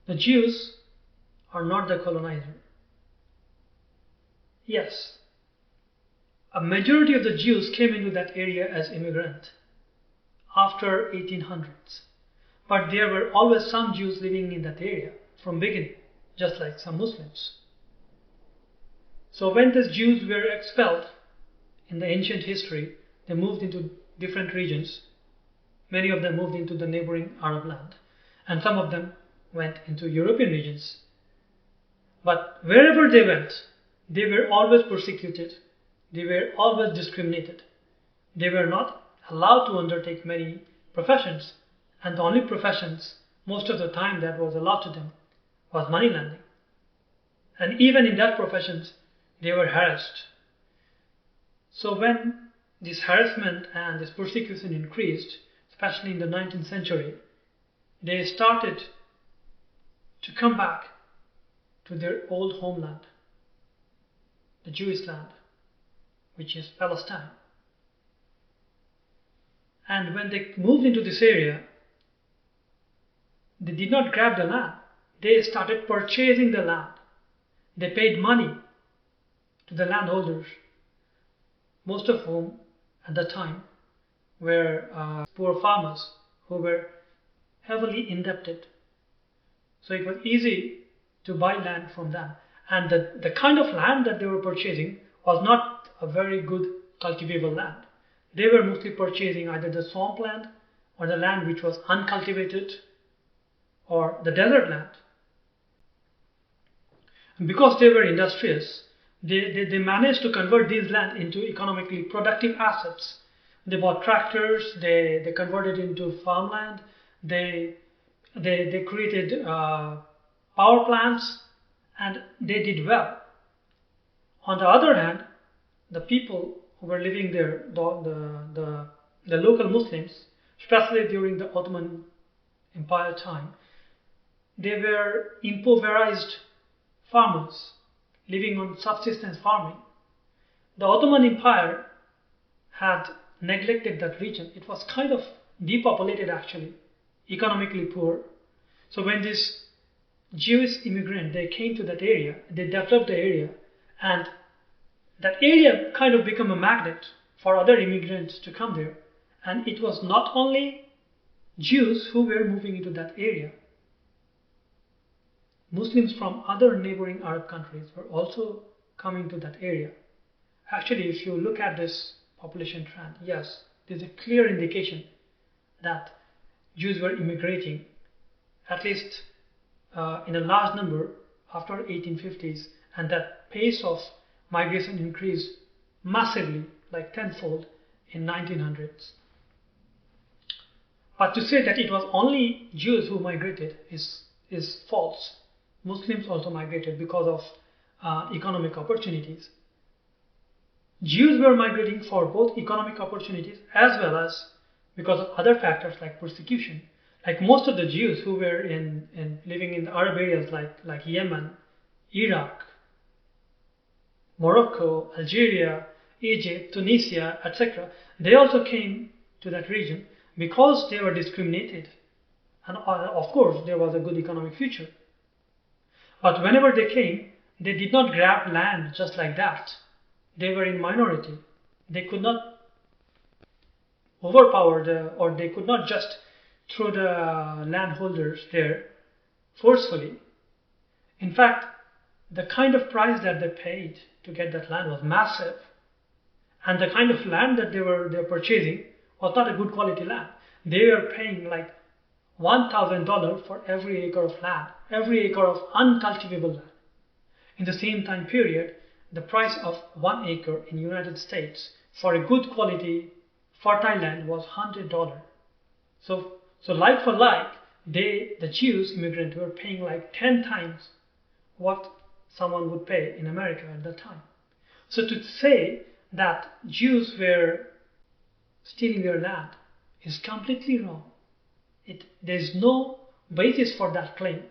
The Jews are not the colonizer. Yes, a majority of the Jews came into that area as immigrants after 1800s. But there were always some Jews living in that area from beginning, just like some Muslims. So when these Jews were expelled in the ancient history, they moved into different regions. Many of them moved into the neighboring Arab land, and some of them went into European regions. But wherever they went, they were always persecuted. They were always discriminated. They were not allowed to undertake many professions, and the only professions most of the time that was allowed to them was money lending. And even in that professions, they were harassed. So when this harassment and this persecution increased, especially in the 19th century, they started to come back to their old homeland, the Jewish land, which is Palestine. And when they moved into this area, they did not grab the land. They started purchasing the land. They paid money to the landholders, most of whom at the time were poor farmers who were heavily indebted. So it was easy to buy land from them. And the kind of land that they were purchasing was not a very good cultivable land. They were mostly purchasing either the swamp land or the land which was uncultivated or the desert land. And because they were industrious, they managed to convert these land into economically productive assets. They bought tractors, they converted into farmland, they created power plants, and they did well. On the other hand, the people who were living there, the local Muslims, especially during the Ottoman Empire time, they were impoverished farmers living on subsistence farming. The Ottoman Empire had neglected that region. It was kind of depopulated actually, economically poor. So when this Jewish immigrant, they came to that area, they developed the area, and that area kind of became a magnet for other immigrants to come there. And it was not only Jews who were moving into that area. Muslims from other neighboring Arab countries were also coming to that area. Actually, if you look at this population trend, yes, there's a clear indication that Jews were immigrating, at least in a large number after 1850s, and that pace of migration increased massively, like tenfold in 1900s. But to say that it was only Jews who migrated is false. Muslims also migrated because of economic opportunities. Jews were migrating for both economic opportunities as well as because of other factors like persecution. Like most of the Jews who were living in the Arab areas like Yemen, Iraq, Morocco, Algeria, Egypt, Tunisia, etc., they also came to that region because they were discriminated. And of course, there was a good economic future. But whenever they came, they did not grab land just like that. They were in minority. They could not overpower or they could not just throw the landholders there forcefully. In fact, the kind of price that they paid to get that land was massive. And the kind of land that they were purchasing was not a good quality land. They were paying like $1,000 for every acre of land, every acre of uncultivable land. In the same time period, the price of 1 acre in the United States for a good quality fertile land was $100. So like for like, the Jews immigrants were paying like 10 times what someone would pay in America at that time. So to say that Jews were stealing their land is completely wrong. There's no basis for that claim.